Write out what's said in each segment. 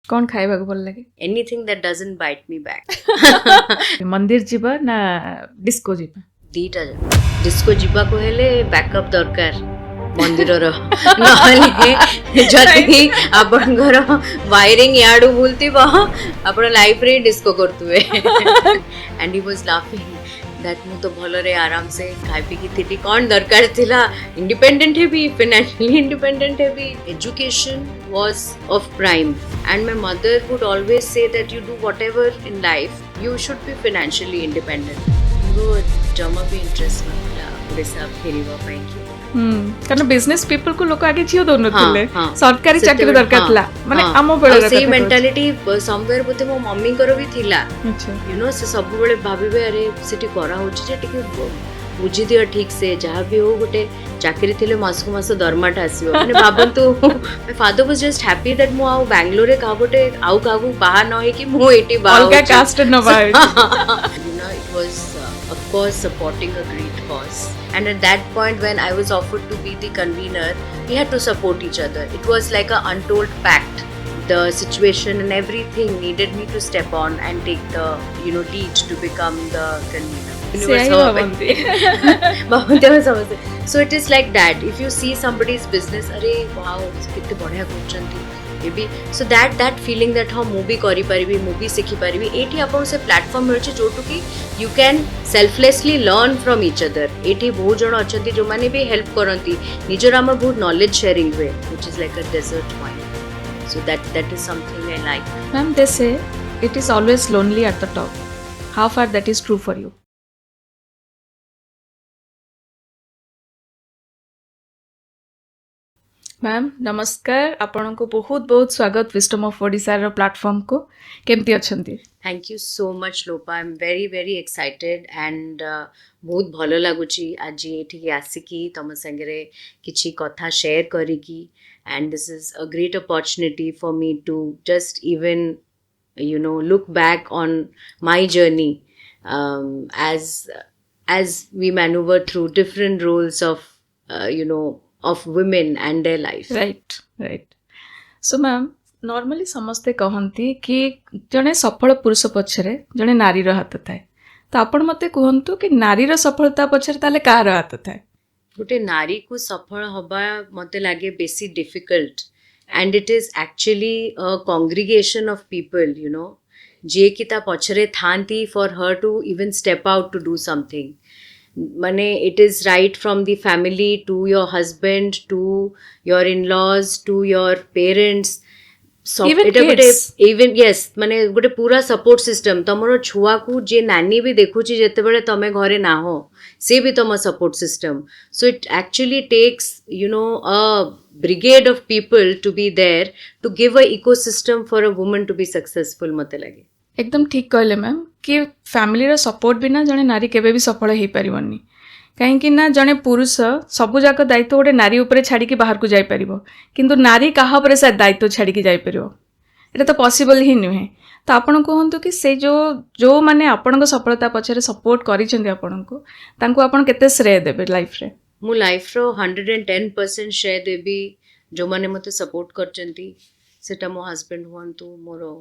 कौन खाइबा को भल लगे? Anything that doesn't bite me back. मंदिर जीवा ना डिस्को जीवा? दीटा जा डिस्को ଯିବାକୁ ହେଲେ ବ୍ୟାକଅପ୍ ଦରକାର ମନ୍ଦିରର ନହେଲେ ଯଦି ଆପଣଙ୍କର ୱାଇରିଂ ଇଆଡୁ ବୁଲୁଥିବ ଆପଣ ଲାଇଫରେ ଡିସ୍କୋ କରୁଥିବେ and he was laughing that ମୁଁ ତ ଭଲରେ ଆରାମ ସେ ଖାଇ ପିଇକି ଥିଲି କ'ଣ ଦରକାର ଥିଲା ଇଣ୍ଡିପେଣ୍ଡେଣ୍ଟ ହେବି ଫାଇନାନ୍ସିଆଲି ଇଣ୍ଡିପେଣ୍ଡେଣ୍ଟ ହେବି ଏଜୁକେशन was of prime and my mother would always say that you do whatever in life you should be financially independent. जमा भी इंटरेस्ट नथिला ओडिसा फेरिबा पई कि कारण बिजनेस पीपल को लोक आगे जियो दोन नथिले सरकारी चाकरी दरकार थला माने आमो बेले से मेंटालिटी समवेयर बोते मो मम्मी करो भी थिला यू नो से सब बेले भाबिबे अरे सिटी करा होची जे टिके बुझी दियो ठीक से जहाँ भी हो गोटे चाकरी थिले मास को मास दरमाटा आसीबो माने भाबंतु my father was just happy that मो आउ बेंगलोर रे का गोटे आउ कागु बाहा न हे कि मो एटी बाहा अलगा कास्ट न bye you know it was of course supporting a great cause and at that point when I was offered to be the convener we had to support each other. It was like a untold pact. The situation and everything needed me to step on and take the lead to become the convener. So it is like that. If you see somebody's business, अरे wow, कितने बढ़िया करचंती maybe so that feeling that हाँ ମୁଁ भी करी परिबी ମୁଁ भी सीखी परिबी एठी आपन से प्लेटफॉर्म मिलचे जोटु की you can selflessly learn from each other. एठी बहुत जण अछंती जो माने भी हेल्प करंती निजर हमर बहुत नॉलेज शेयरिंग हुए which is like a desert point. So that is something I like. Ma'am, they say it is always lonely at the top. How far that is true for you? Ma'am नमस्कार आपण को बहुत बहुत स्वागत wisdom of Odisha रो platform को केमती अछंती? Thank you so much Lopa I am very very excited and बहुत भलो लागुची आज एठी आसिकी तम संगरे किछि कथा शेयर करिकी and this is a great opportunity for me to just even look back on my journey as we maneuver through different roles of of women and their life. Right. So ma'am, normally समस्ते कहंती कि जने सफल पुरुष पछरे जने नारी रो हाथ थाए तो आपण मते कहंतु कि नारी रो सफलता पछरे ताले कार हाथ थाए? गोटे नारी को सफल हवा मते लागे बेसी difficult and it is actually a congregation of people जे कि ता पछरे थांती for her to even step out to do something माने it is right from the family to your husband to your in-laws to your parents even yes माने गोटे पूरा support system तमरो छुआ को जे नानी भी देखुची जेते बेले तमे घरे ना हो से भी तम support system so it actually takes a brigade of people to be there to give a ecosystem for a woman to be successful मते लगे एकदम ठीक कहले मैम कि फैमिली रो सपोर्ट बिना जने नारी केबे भी सफल हे परिवनी कहीं ना जने पुरुष सबु जाक दायित्व गोटे नारी उपरे छाड़ी के बाहर को जाई परिबो किंतु नारी कहा उपरे से दायित्व छाड़ी के जाई परिबो एटा तो पॉसिबल ही नुहे तो आपण कहंतु कि से जो माने आपण को सफलता पछरे सपोर्ट करिसेंती आपण को तांको आपण केते श्रेय देबे लाइफ रे? मु लाइफ रो 110% श्रेय देबी जो माने मते सपोर्ट करचंती सेटा मो हस्बैंड हुअंतु मोरो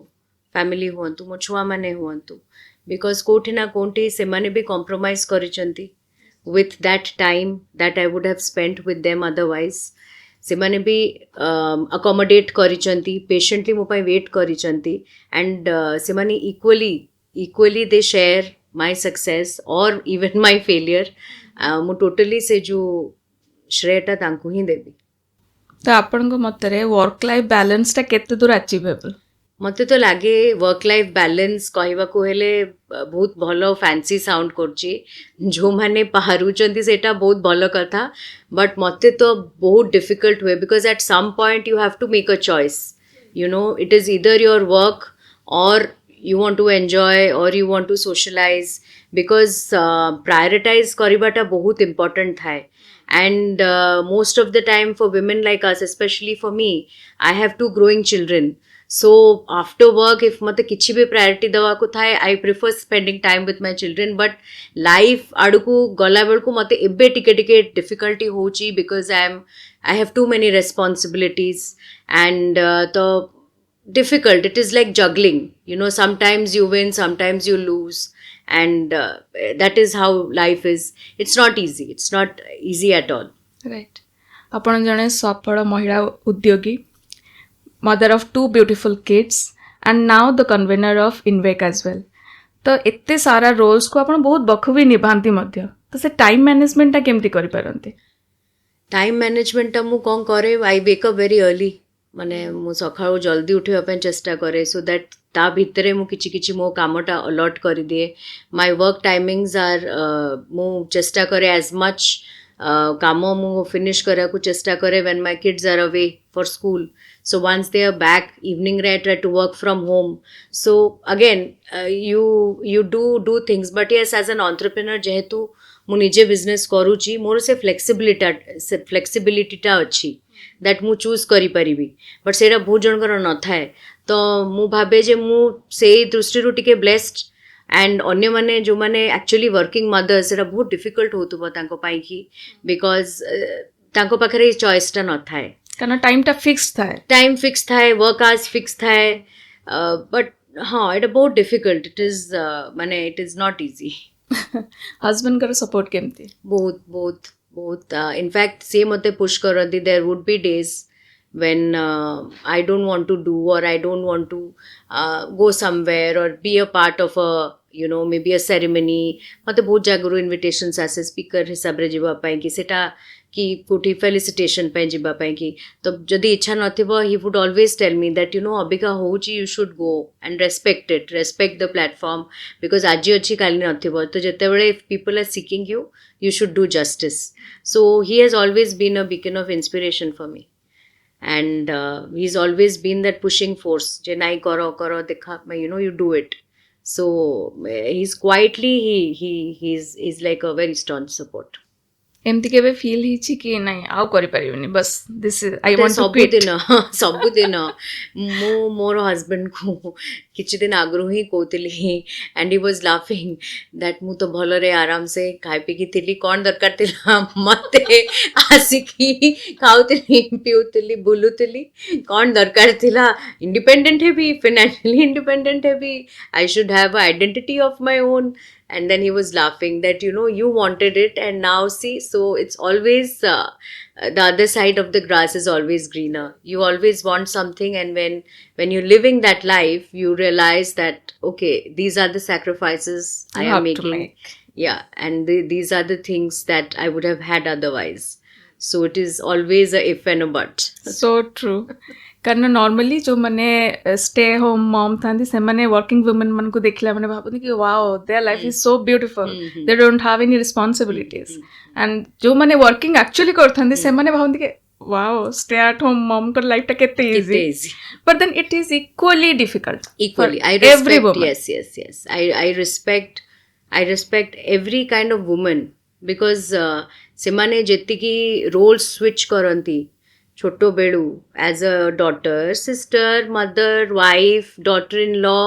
फैमिली हुअंतु मो छुआ माने हुअंतु बिकॉज कोठी ना कोठी से माने भी compromise करिसेंती with that time that I would have spent with them otherwise से माने भी accommodate करिचंती patiently मो पाई wait करिचंती and से माने equally they share my success or even my failure मो totally से जो श्रेयटा तांको ही देबी. तो आपण को मतरे वर्क लाइफ बैलेंस ता केते दूर अचीवेबल? मते तो लागे वर्क लाइफ बैलेंस कहवा को हेले बहुत भलो फैंसी साउंड करची जो माने पारुचंती सेटा बहुत भलो कथा बट मते तो बहुत डिफिकल्ट हुए because at some point you have to make a choice it is either your work or you want to enjoy or you want to socialize because prioritize karibata bahut important hai and most of the time for women like us especially for me I have two growing children so after work if mate kichi bhi priority dewa ko thai I prefer spending time with my children but life aduku gala belku mate ebbe tike difficulty hochi because I have too many responsibilities and to difficult. It is like juggling. You know, sometimes you win, sometimes you lose, and that is how life is. It's not easy. It's not easy at all. Right ଆପଣ ଜଣେ ସଫଳ ମହିଳା ଉଦ୍ୟୋଗୀ, mother of 2 beautiful kids and now the convener of Invec as well. ତ ଏତେ ସାରା ରୋଲ୍ସକୁ ଆପଣ ବହୁତ ବଖୁବୀ ନିଭାନ୍ତି ମଧ୍ୟ, ତ ସେ ଟାଇମ୍ ମ୍ୟାନେଜମେଣ୍ଟଟା କେମିତି କରିପାରନ୍ତି? टाइम मैनेजमेंट मु कौन करे, आई वेक अप वेरी अर्ली, माने मु सकाळु जल्दी उठिबा ପାଇଁ ଚେଷ୍ଟା करे सो दैट ता भितरे मु किछि किछि मो कामटा अलॉट कर दिए. माय वर्क टाइमिंग्स आर मु चेष्टा करे एज मच काम मु फिनिश करा को चेष्टा करे when my kids are away for school. So once they are back evening, I try to work from home. So again you do things, but yes, as an entrepreneur जेहेतु मु निजे business करूची, मोर से फ्लेक्सिबिलिटीटा अच्छी दैट मु choose करी परिबी, but सेटा बहुत जनकर न थाए. तो मु भाबे जे मु से दृष्टि टिके ब्लेस्ड, एंड अन्य माने जो माने एक्चुअली वर्किंग मदर्स सेटा बहुत डिफिकल्ट होतुबो तांको पाई की, बिकॉज तांको पाखरे चॉइसटा न थाए, କାରଣ ଟାଇମ୍ଟା ଫିକ୍ସ ଥାଏ। टाइम फिक्स थाए, वर्क आवर्स फिक्स थाए, बट हाँ एटा बहुत डिफिकल्ट. इट इज माने इट इज नॉट इजी. ହଜବେଣ୍ଡଙ୍କର ସପୋର୍ଟ କେମିତି? बहुत बहुत बहुत इनफैक्ट से मते पुश करती. There would be days when I don't want to do, or I don't want to go somewhere or be a part of a, you know, maybe a ceremony. मते बहुत जागरू invitations आसे speaker हिसाब रे जीवा पाए कि सेटा कि कोठी felicitation पे जीवा पाए कि, तो जदि इच्छा नथिबो he would always tell me that, you know, Abika होउची, you should go and respect it, respect the platform, because आजी अच्छी काली नथिबो, तो जते बेले if people are seeking you, you should do justice. So he has always been a beacon of inspiration for me, and he's always been that pushing force je nahi karo dekha, you know, you do it. So he's quietly he's like a very staunch support. ଏମିତି କେବେ feel ହେଇଛି କି ନାଇଁ ଆଉ କରିପାରିବିନି, bus this I want to quit? ସବୁଦିନ ମୁଁ ମୋର ହଜବେଣ୍ଡକୁ କିଛି ଦିନ ଆଗରୁ ହିଁ କହୁଥିଲି, ଆଣ୍ଡ ହି ୱାଜ୍ ଲାଫିଂ ଦ୍ୟାଟ୍ ମୁଁ ତ ଭଲରେ ଆରାମସେ ଖାଇ ପିଇକି ଥିଲି, କ'ଣ ଦରକାର ଥିଲା ମୋତେ ଆସିକି ଖାଉଥିଲି, ପିଉଥିଲି, ବୁଲୁଥିଲି, କ'ଣ ଦରକାର ଥିଲା, ଇଣ୍ଡିପେଣ୍ଡେଣ୍ଟ ହେବି, ଫିନାନ୍ସିଆଲି ଇଣ୍ଡିପେଣ୍ଡେଣ୍ଟ ହେବି, I should have a identity of my own. And then he was laughing that, you know, you wanted it and now see. So it's always the other side of the grass is always greener. You always want something, and when you're living that life, you realize that, okay, these are the sacrifices I am making. Yeah, and these are the things that I would have had otherwise. So it is always a if and a but. So true. କାରଣ normally ଯେଉଁମାନେ stay home mom ଥାନ୍ତି ସେମାନେ working women ମାନଙ୍କୁ ଦେଖିଲା ମାନେ ଭାବନ୍ତି କି wow their life is so beautiful, they don't have any responsibilities, and ଯେଉଁମାନେ ୱାର୍କିଂ ଆକ୍ଚୁଆଲି କରିଥାନ୍ତି ସେମାନେ ଭାବନ୍ତି କି ୱାଓ ଷ୍ଟେ ଆଟ୍ ହୋମ୍ ମମ୍ଙ୍କର ଲାଇଫ୍ଟା କେତେ easy, but then it is equally difficult equally. I every respect, woman. yes. I respect every kind of woman, because ସେମାନେ ଯେତିକି ରୋଲ୍ ସ୍ୱିଚ୍ କରନ୍ତି छोटो बेलू, as a daughter, sister, mother, wife, daughter in law,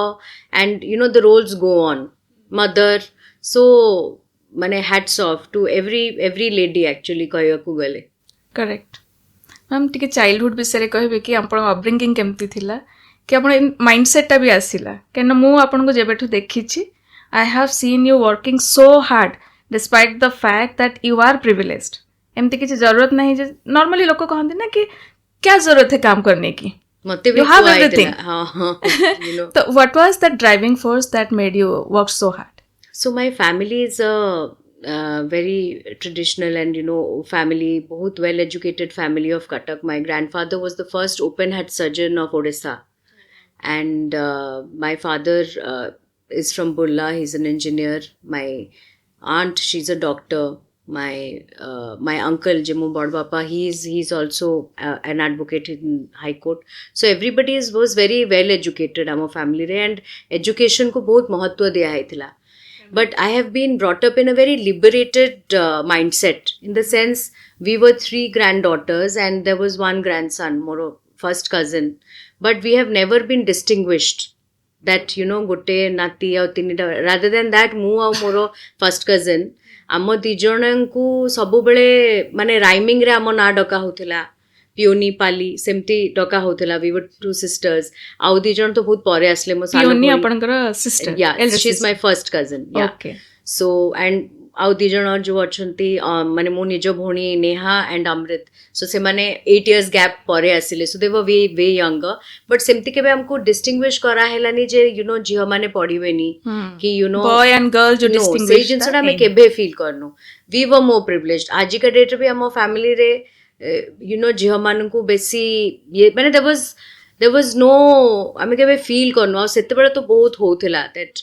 and you know the roles go on, mother. So माने hats off to every lady actually कहବାକୁ गले. Correct ma'am टिके childhood विषय कहबे कि आपण अपब्रिंगिंग केमती थिला कि आपण माइंडसेटा भी आसिला केन मु आपण को जेबेठु देखिछि I have seen you working so hard despite the fact that you are privileged. एमती किसी जरूरत नहीं जे नॉर्मली लोग कहते ना कि क्या जरूरत है काम करने की, मते भी you have हुआ है everything. हाँ you know. So what was that driving force that made you work so hard? So my family is a very traditional and, you know, family, बहुत well educated family of Cuttack. My grandfather was the first open heart surgeon of Odisha, and my father is from Burla. He's an engineer. My aunt, she's a doctor. My uncle Jimu Bodbapa, he's also an advocate in High Court. So everybody was very well educated our family re, and education को बहुत महत्व दिया है थिला. But I have been brought up in a very liberated mindset, in the sense we were 3 granddaughters and there was 1 grandson, more first cousin, but we have never been distinguished that, you know, gote nati au tinita, rather than that mu au moro first cousin आम दी जन को सब बेले माने rhyming रे आम ना डका होतिला, peony ପାଲି ସେମିତି ଡକା ହଉଥିଲା we were two sisters ଆଉ ଦି ଜଣ ତ ବହୁତ ପରେ ଆସିଲେ ମୋ ସାନ ପିଓନି ଭଉଣୀ ଆପଣଙ୍କର sister, yeah elder she's my sister. first cousin yeah Okay. so and ଆଉ ଦି ଜଣ ଯୋଉ ଅଛନ୍ତି ମାନେ ମୋ ନିଜ ଭଉଣୀ ନେହା ଆଣ୍ଡ ଅମୃତ ସୋ ସେମାନେ 8 years ଗ୍ୟାପ୍ ପରେ ଆସିଲେ so they were way younger but ସେମିତି କେବେ ଆମକୁ ଡିଷ୍ଟିଂଗୁଇଶ କରାହେଲାନି ଯେ ଝିଅମାନେ ପଢିବେନି କି Boy and girl जो नो ସେଇ distinguish ଜିନିଷଟା ଟା ଆମେ ହେଇନି। କେବେ ଫିଲ୍ କରିନୁ वी वर मोर प्रिविलेज्ड ଆଜିକା ଡେଟ୍ରେ ବି ଆମ ଫ୍ୟାମିଲିରେ ଝିଅମାନଙ୍କୁ ବେଶୀ ଇଏ ମାନେ there was no ଆମେ କେବେ ଫିଲ୍ କରିନୁ ଆଉ ସେତେବେଳେ ତ ବହୁତ ହଉଥିଲା that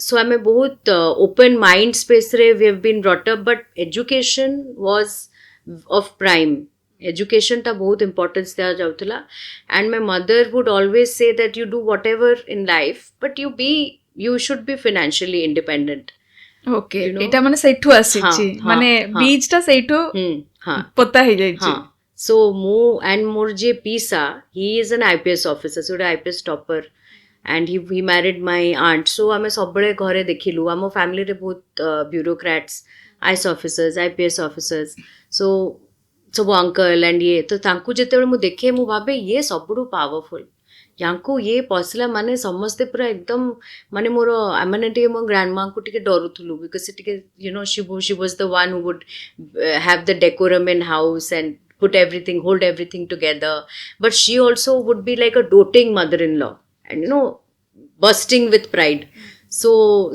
so I'm a both open mind space re we have been brought up but education was of prime education ta bahut importance diya jautila and my mother would always say that you do whatever in life but you should be financially independent okay you know ଏଇଟା ମାନେ ସେଇଠୁ ଆସିଛି ହଁ, ମାନେ ହଁ। ବୀଜ ଟା ସେଇଠୁ ହଁ ପୋତା ହେଇଯାଇଛି हाँ सो मो एंड मोर जे पीसा he is an IPS officer so IPS topper and he married my aunt so आम सब घरे देखिलु आम फैमिली बहुत bureaucrats IAS officers IPS officers so सब अंकल एंड ये तो तांकु जेतेबेले मु देखे मु भाबे ये सबुठु पावरफुल यांकु ये पसला माने समस्ते पूरा एकदम माने मोर माने टिके मो ग्रैंडमा को टिके डरुथुलु बिकॉज टिके she was the one who would have the decorum in house and put everything hold everything together but she also would be like a doting mother-in-law and bursting with pride so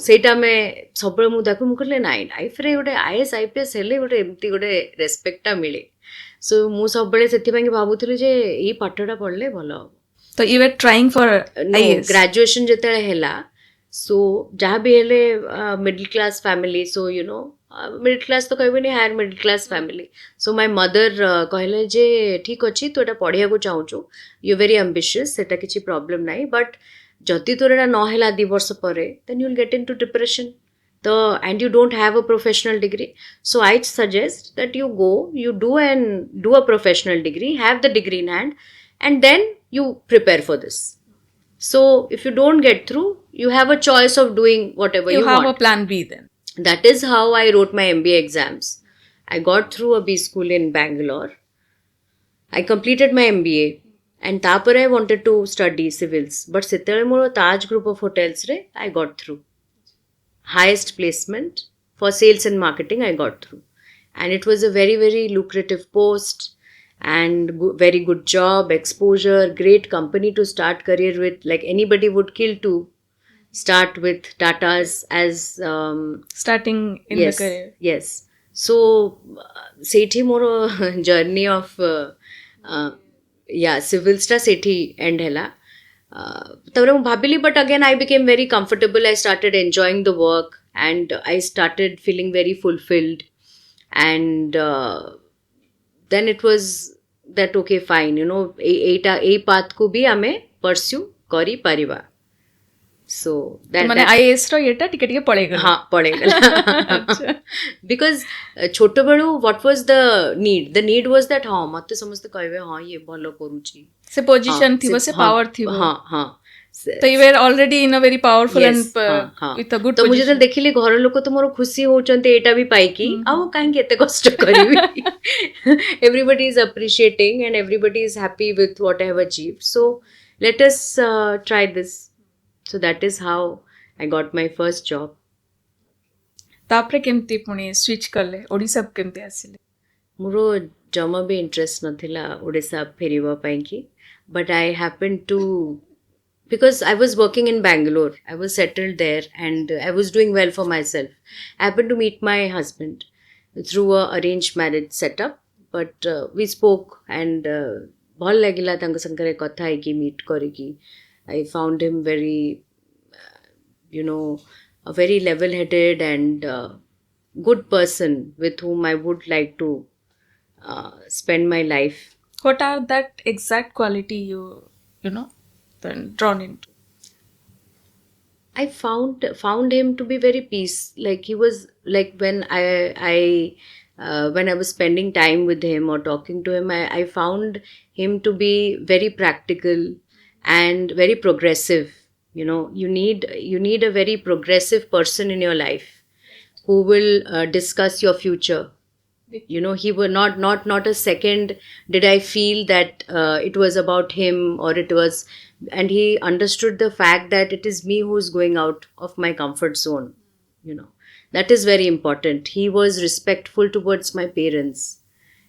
ସେଇଟା ଆମେ ସବୁବେଳେ ମୁଁ ତାକୁ ମୁଁ କହିଲେ ନାଇଁ ଲାଇଫରେ ଗୋଟେ ଆଇଏଏସ୍ ଆଇପିଏସ୍ ହେଲେ ଗୋଟେ ଏମିତି ଗୋଟେ ରେସ୍ପେକ୍ଟଟା ମିଳେ ସୋ ମୁଁ ସବୁବେଳେ ସେଥିପାଇଁ ଭାବୁଥିଲି ଯେ ଏଇ ପାଠଟା ପଢ଼ିଲେ ଭଲ ହବ ତ you are trying for no graduation ଯେତେବେଳେ ହେଲା ସୋ ଯାହା ବି ହେଲେ middle class family so middle class ତ କହିବେନି higher middle class family so my mother କହିଲେ ଯେ ଠିକ୍ ଅଛି ତୁ ଏଇଟା ପଢ଼ିବାକୁ ଚାହୁଁଛୁ ୟୁ ଭେରି ଆମ୍ବିସିୟସ୍ ସେଇଟା କିଛି ପ୍ରୋବ୍ଲେମ୍ ନାହିଁ ବଟ୍ ଯଦି ତୋର ଏଇଟା ନହେଲା 2 ବର୍ଷ ପରେ then you will get into depression ତ and you don't have a professional degree so I suggest that you go you do a professional degree have the degree in hand and then you prepare for this so if you don't get through you have a choice of doing whatever you you have want a plan B then that is how I wrote my MBA exams I got through a B school in Bangalore I completed my MBA and tapare I wanted to study civils but setale moro Taj group of hotels re I got through highest placement for sales and marketing I got through and it was a very very lucrative post and very good job exposure great company to start career with like anybody would kill to start with Tatas as starting in yes the career yes so ସେଇଠି ମୋର journey of civils ଟା ସେଇଠି end ହେଲା ତାପରେ ମୁଁ ଭାବିଲି but again I became very comfortable I started enjoying the work and I started feeling very fulfilled and then it was that okay fine ଏଇ path କୁ ବି ଆମେ pursue କରିପାରିବା so that ମାନେ ଆଇଏଏସ୍ ର ଏଟା ଟିକେ ଟିକେ ପଳେଇଗଲା हाँ पड़ेगा बिकज छोट बेलू what was the need was that हाँ मते समस्त कहबे हाँ ये भलो करूची से पोजीशन थिबो से पावर थिबो हाँ हाँ तो you were already in a very powerful Yes, and हाँ, हाँ. विथ अ गुड तो मुझे देखिली घर लोक तो मोर खुशी होचंते एटा भी पाइकी आउ काहे एते कष्ट करिवि everybody is appreciating and everybody is happy with what I have achieved so let us try this so that is how I got my first job तापरे केमती पुणी स्विच करले ओडिसा केमती आसिले मोरो जमा भी इंटरेस्ट नथिला ओडिसा फेरिबा ପାଇଁ କି but I happened to because I was working in Bangalore I was settled there and I was doing well for myself I happened to meet my husband through a arranged marriage setup but we spoke and भल लागिला तांग संगरे कथा है कि meet करिकी I found him very a very level headed and good person with whom I would like to spend my life what are that exact quality you know then drawn into I found him to be very peace like he was like when when I was spending time with him or talking to him I found him to be very practical and very progressive you need a very progressive person in your life who will discuss your future You know, he were not a second did I feel that it was about him, or it was, and he understood the fact that it is me who's going out of my comfort zone. You know, that is very important. He was respectful towards my parents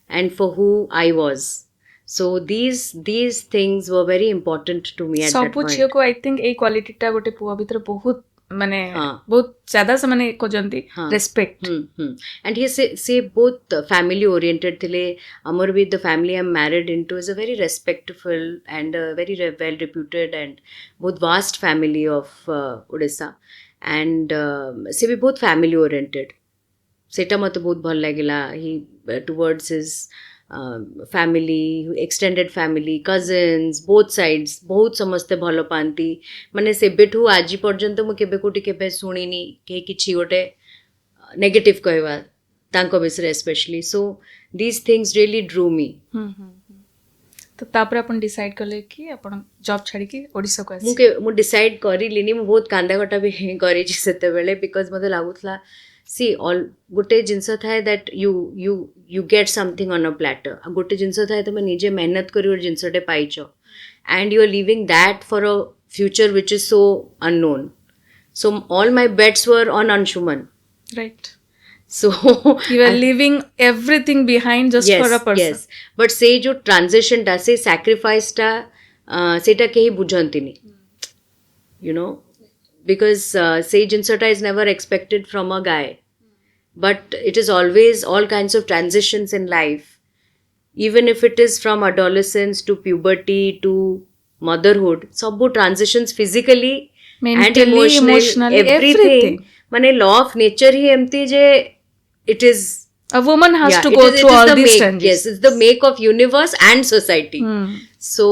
and for who I was. So these things were very important to me at that ସବୁ point. ଝିଅକୁ I think ଏଇ କ୍ୱାଲିଟିଟା ଗୋଟେ ପୁଅ ଭିତରେ ବହୁତ ମାନେ ହଁ। ବହୁତ ज्यादा ସେମାନେ ଖୋଜନ୍ତି ହଁ। Respect. And he say both family oriented thile. Amar with the family I'm married into is a very respectful and a very well reputed and both vast family of Odisha, and se bhi both family oriented. सेटा मत बहुत भल लगिला. He towards his family, extended family, cousins, both sides बहुत समस्ते भल पाती. माने सेबेठू आज पर्यंत मु केबे कोटी केबे सुनिनी के किछि गोटे नेगेटिव कहवा तांको विषय specially. So these things really drew me. तो तापर अपन डिसाइड कले कि अपन जॉब छाड़ी कि ओडिसा को आसी। मु डिसाइड करिलिनी. मु बहुत कांदा कटा भी करी सेते बेले बिकॉज मते लागुतला सी ऑल गोटे जिनस थाए that you get something on a platter. गोटे जिनस थाए तुम निजे मेहनत करी गोटे जिनसटे पाइच and you are living that for a future which is so unknown. So all my bets were on Anshuman. Right. So you are leaving everything behind just for a person. Yes. But से जो transition टा से sacrifice टा सेटा केही बुझंतिनी. You know, because से जिनसटा is never expected from a guy. But it is always all kinds of transitions in life. Even if it is from adolescence to puberty to motherhood, सब transitions physically and Mentally, emotionally, everything. माने law of nature ही एमती जे it is A woman has to it go is- it through is all the these make, changes. yes, it's the make of universe and society. Hmm. So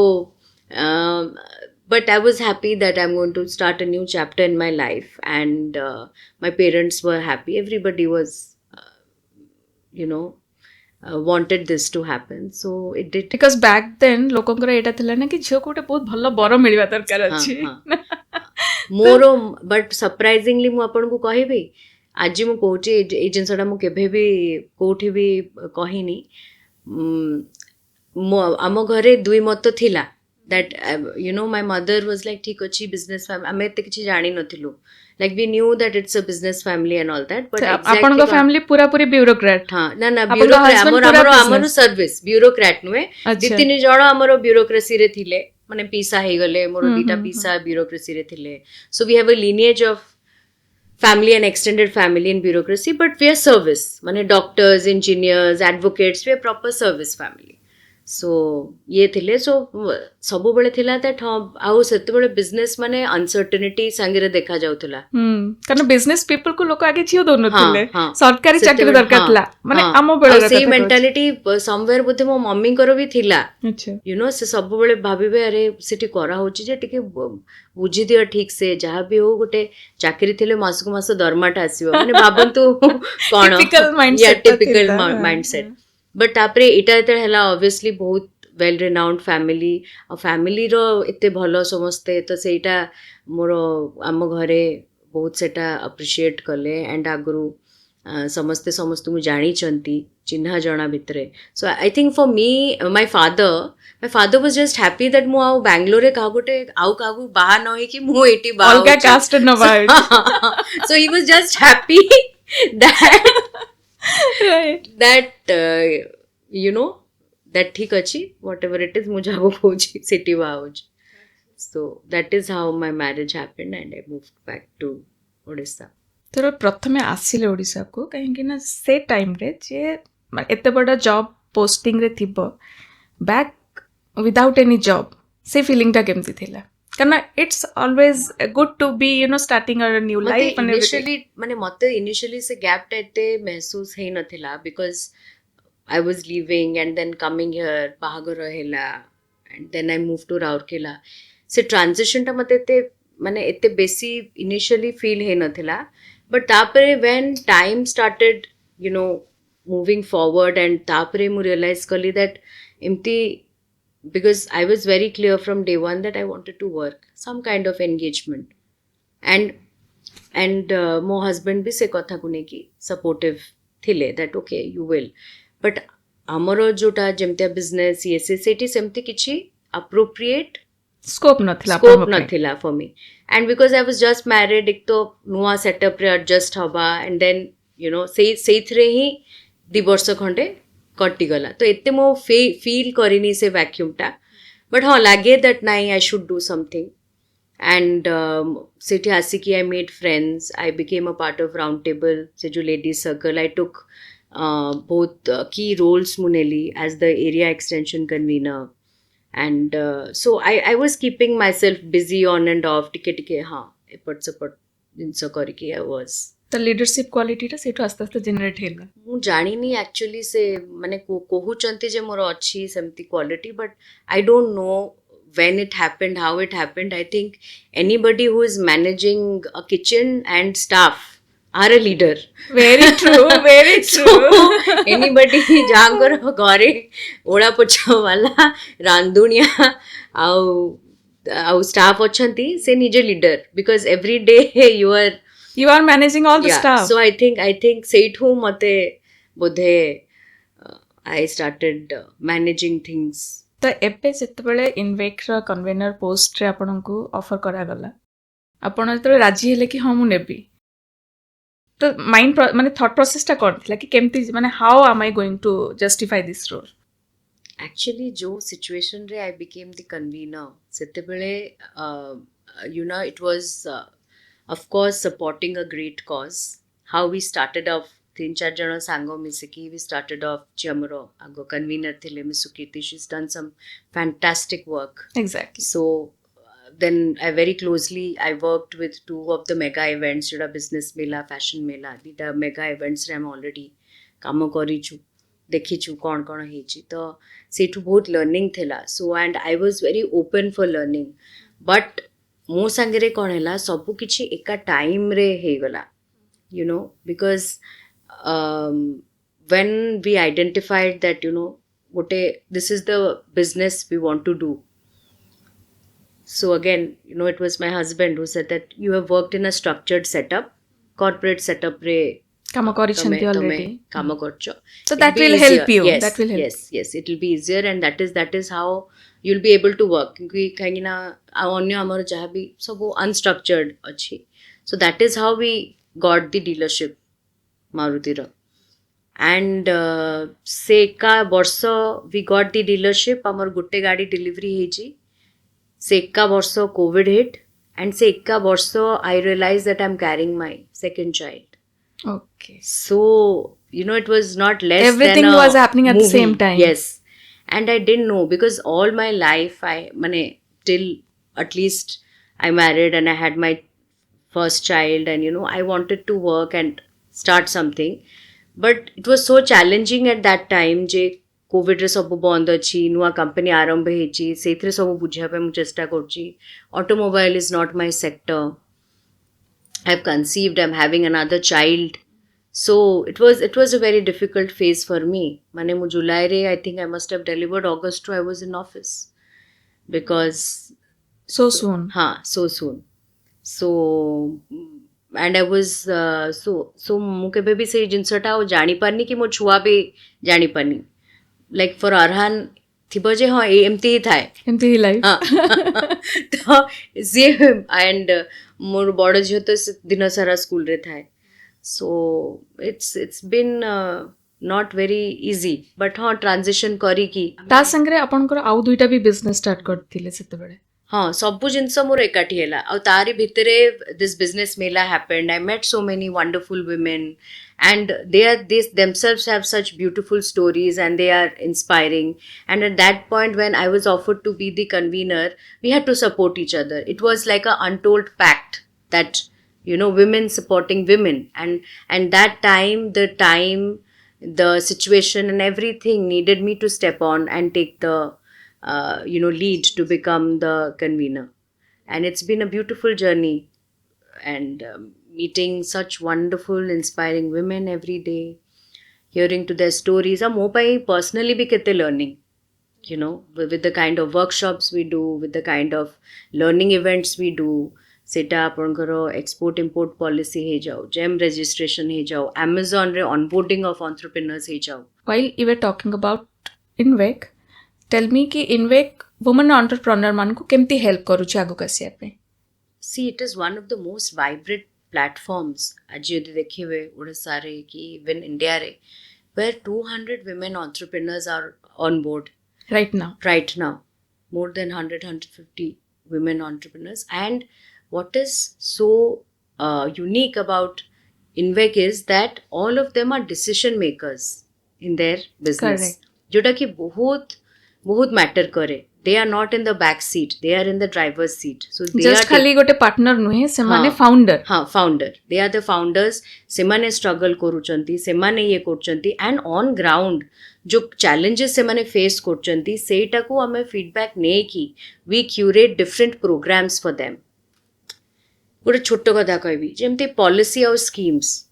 but I was happy that I'm going to start a new chapter in my life, and my parents were happy. Everybody was wanted this to happen, so it did. Because back then ଲୋକଙ୍କର ଏଇଟା ଥିଲା ନା କି ଝିଅକୁ ଗୋଟେ ବହୁତ ଭଲ ବର ମିଳିବା ଦରକାର ଅଛି। ମୋର ବଟ୍ ସରପ୍ରାଇଜିଂଲି ମୁଁ ଆପଣଙ୍କୁ କହିବି, ଆଜି ମୁଁ କହୁଛି ଏଇ ଜିନିଷଟା ମୁଁ କେବେ ବି କୋଉଠି ବି କହିନି. ଆମ ଘରେ ଦୁଇ ମତ ଥିଲା that my mother was like ଠିକ ଅଛି business family. ଆମେ ଏତେ କିଛି ଜାଣିନଥିଲୁ, like we knew that it's a business family and all that, but ଆପଣଙ୍କ ଫ୍ୟାମିଲି ପୁରା ପୁରି ବ୍ୟୁରୋକ୍ରାଟ। ହଁ ନା ବ୍ୟୁରୋକ୍ରାଟ ଆମର ସର୍ଭିସ ବ୍ୟୁରୋକ୍ରାଟ ନୁହେଁ. ଦି ତିନି ଜଣ ଆମର ବ୍ୟୁରୋକ୍ରେସିରେ ଥିଲେ, ମାନେ ପିସା ହେଇଗଲେ, ମୋର ଦିଟା ପିସା ବ୍ୟୁରୋକ୍ରେସିରେ ଥିଲେ. So we have a lineage of family and extended family in bureaucracy, but we are service, mane doctors, engineers, advocates, we are proper service family. So ये थिले. So सबु बेले थिला that हाँ आउ सेते बेले business माने uncertainty संगे देखा जाउथला. कारण बिजनेस पीपल को लोक आगे झियो दोनथिले, हाँ. सरकारी चाकरी दरकार थिला, माने आम बेले सेही मेंटालिटी समवेयर बोधे मो मम्मी करो भी थिला. अच्छा से सब बेले भाबिबे अरे सेठी करा होची जे टिके बुझी दियो ठीक से, जहाँ भी हो गोटे चाकरी थिले मासको मास दरमाटा आसीबो, माने भाबंतु कोन typical mindset, typical mindset. But तापरे इटा एते हला ऑब्वियसली बहुत वेल रिनाउंड फैमिली, और फैमिली रो एते भलो समस्ते, तो सेटा मोर आम घरे बहुत सेटा अप्रिशिएट कले. एंड आगुरु समस्ते समस्त जानी चिन्हा जना भितरे. So I think for me my father was just happy that मु आउ बैंगलोर रे काहु गोटे आउ काहु बाहा न होई कि मु एटी बाहा अलगा कास्ट न बाय. So he was just happy that right that that ठीक अछि, whatever it is मुझे वो खोजी city boughs. So that is how my marriage happened and I moved back to Odisha. तर प्रथमे आसिले ओडिसा को कहीं ना से टाइम रे जे एते बड़ा जॉब पोस्टिंग रे थिबो, बैक विदाउट एनी जॉब, से फीलिंग टा केमती थिला? कारण it's always good to be starting a new life. Initially माने मते इनिशियली से गैप टेते महसूस हे नथिला, because I was living and then coming here, बाहागर हेला and then I move to Rourkela. से ट्रांजिशन टा मते एते माने एते बेसी इनिशियली फील हे नथिला. बट तापरे when time started moving forward, and तापरे मु रियलाइज कली दैट एमती, because I was very clear from day one that I wanted to work some kind of engagement, and mo husband bhi se kotha ku neki supportive thile that okay you will. But आमर जोटा जमतिया business ये सेठी सेमती किछि appropriate scope नथिला scope आपन पे नथिला for me and because I was just married एक तो नुआ सेटअप रे एडजस्ट हवा एंड देन यू नो सेइथरे ही 2 वर्ष खंडे कटि गला तो एते मो फील करिनी से वैक्यूम टा बट हाँ लगे दैट नाई I should do something and सेठी आसिकी I made friends I became a part of round table से जो ladies circle I took both key roles मुनेली as the area extension convener and so I was keeping myself busy on and off ଟିକେ हाँ एपट सपट जिनस करके I was ତ leadership କ୍ୱାଲିଟିଟା ସେଇଠୁ ଆସ୍ତେ ଆସ୍ତେ ଜେନେରେଟ୍ ହେଲା ମୁଁ ଜାଣିନି actually ସେ ମାନେ କହୁଛନ୍ତି ଯେ ମୋର ଅଛି ସେମିତି quality but I don't know when it happened, how it happened. I think anybody who is managing a kitchen and staff are a leader. very true So, anybody ଯାହାଙ୍କର ଘରେ ଓଳା ପୋଛା ବାଲା ରାନ୍ଧୁଣିଆ ଆଉ staff ଅଛନ୍ତି ସେ ନିଜେ leader because every day you are managing all the yeah, stuff so I think ସେଇଠୁ ମତେ ବୋଧେ I started managing things. ତ ଏବେ ଯେତେବେଳେ ଇନଭେକ୍ଟର କନଭେନର ପୋଷ୍ଟରେ ଆପଣଙ୍କୁ ଅଫର କରାଗଲା ଆପଣ ଯେତେବେଳେ ରାଜି ହେଲେ କି ହଁ ମୁଁ ନେବି ତ ମାଇଣ୍ଡ ମାନେ ଥଟ୍ ପ୍ରୋସେସଟା କ'ଣ ଥିଲା କି କେମିତି ମାନେ ହାଉ am I going to justify this role Actually, जो situation रे I became the convener, सेतेबेले you know it was of course supporting a great cause. How we started off 3-4 जन सांगो मिसिकी we started off चमरो आगो convener थिले मिसुकीर्ति she's done some fantastic work. exactly So then I very closely I worked with 2 of the mega events जोड़ा business मेला fashion मेला दीटा mega events रे हम already काम करिछु देखिछु कौन कौन हेची तो सेठू बहुत लर्निंग थिला so and I was very open for learning but मो संगरे कौन हैला सबु किछि एका टाइम रे हे गला you know because when we identified that you know गोटे this is the business we want to do so again you know it was my husband who said that you have worked in a structured setup corporate setup रे କାମ କରିଛନ୍ତି already କାମ କରଛ so that will help you yes, that will help yes it will be easier and that is how you'll be able to work क्योंकि कहीं ना अन्य हमर जहाँ भी सब unstructured अच्छी so that is how we got the dealership Maruti रा and से का वर्ष we got the dealership हमर गुट्टे गाड़ी delivery हेची से एका वर्ष COVID hit and से एका वर्ष I realized that I'm carrying my second child. okay So, you know, it was not less everything than a was happening at the movie. same time Yes. And I didn't know because all my life, till at least I married and I had my first child and, you know, I wanted to work and start something. But it was so challenging at that time J Covid रे सब बंद अच्छी नुआ company आरंभ हेची सेथरे सब बुझिया पे मु चेष्टा करची automobile is not my sector I have conceived I am having another child so it was a very difficult phase for me mane mu July re I think I must have delivered August to I was in office because so soon so soon so and I was so mu kebe bi se jinsata jani parni ki mo छुआ भी जानी पारनी like for Arhan थिबो जे हाँ एमती ही थाए ଏମିତି ହିଁ life तो सी एंड मोर बड़ झील तो दिन सारा स्कूल रे थाए so it's been not very easy but हाँ ट्रांजिशन करिकी ତା ସାଙ୍ଗରେ ଆପଣଙ୍କର ଆଉ ଦୁଇଟା ବି ବିଜନେସ୍ ଷ୍ଟାର୍ଟ କରିଥିଲେ ସେତେବେଳେ हाँ सबु जिनस मोर एकाठी हैला और तारी भितरे this business mela happened I met so many wonderful women and they themselves have such beautiful stories and they are inspiring and at that point when I was offered to be the convener we had to support each other it was like a untold pact that you know women supporting women and that time the situation and everything needed me to step on and take the you know lead to become the convener and it's been a beautiful journey and meeting such wonderful inspiring women every day hearing to their stories am mo pai personally bhi kete learning you know with the kind of workshops we do with the kind of learning events we do सेटा आपणकर export import policy हो जाओ, GeM registration हो जाओ, Amazon रे onboarding of entrepreneurs हो जाओ. While you were talking about INVEC, tell me कि INVEC women entrepreneur मानकु केमती हेल्प करूची आगु कसिया पे. See, it is one of the most vibrant platforms आज यदि देखिए उड़ीसा रे कि इवन इंडिया रे where 200 women entrepreneurs are on board Right now. right now, more than 150 women entrepreneurs. And what is so unique about INVEC is that all of them are decision makers in their business. Correct. जोटा कि बहुत बहुत matter करे. They are not in the back seat, they are in the driver's seat. So they Just are खाली गोटे partner नुहे से माने हाँ. फाउंडर. हाँ, founder. They are the founders. सेमाने स्ट्रगल करूचंती, सेमाने ये करचंती, एंड ऑन ग्राउंड जो चैलेंजेस सेमाने फेस करचंती सेटा को हमें फीडबैक ने की we curate different programs for them. गोटे छोट कथा कहबी जेमती पॉलिसी और स्कीम्स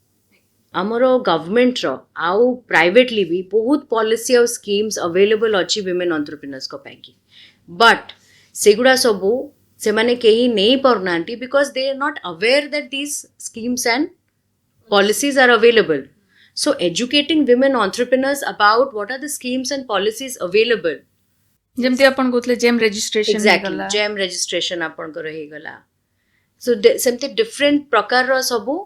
आमर गवर्नमेंट रो आउ प्राइवेटली भी बहुत पॉलिसी और स्कीम्स अवेलेबल अच्छी विमेन एंटरप्रेन्योर्स को पैकी. बट सेगुड़ा सबू सेमाने केही नहीं पारनांती because they are not aware that these schemes and policies are available. So educating women entrepreneurs about what are the schemes and policies available. जेमती अपन कहतले जेम रजिस्ट्रेशन Exactly. GEM registration आपनकर ହେଇଗଲା. So सेमती different प्रकार ସବୁ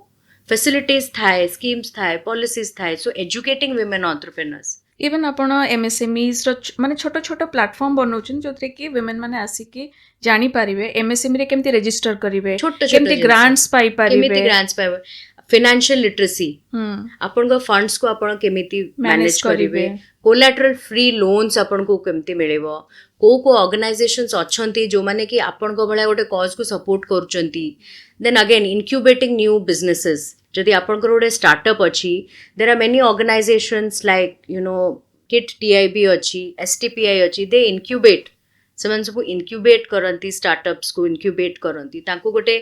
facilities थाए, schemes थाए, policies थाए. So educating women entrepreneurs. Even आपण एमएसएमईज रो माने छोट छोट प्लेटफॉर्म बनौछन जोथरे कि वुमेन माने आसी कि जानि पारिबे एमएसएमई रे केमती रजिस्टर करिवे, छोट केमती ग्रांट्स पाई पारिबे, केमिति ग्रांट्स पाइबे, फाइनेंशियल लिटरेसी आपन फंड्स को आपण केमिति मैनेज करिवे, कोलैटरल फ्री लोन्स आपण को केमिति मिलेबो, को ऑर्गेनाइजेशंस अछंती जो माने कि आपण को भला गोटे कॉज को सपोर्ट करूचंती. Then again incubating new businesses. जदि आपनकर गोटे स्टार्टअप अच्छी there are many organisations like KIIT TBI अच्छी, एसटीपीआई अच्छी. दे इनक्यूबेट ସେମାନେ ସବୁ ଇନକ୍ୟୁବେଟ୍ କରନ୍ତି ଷ୍ଟାର୍ଟଅପ୍ସକୁ ଇନକ୍ୟୁବେଟ୍ କରନ୍ତି ତାଙ୍କୁ ଗୋଟେ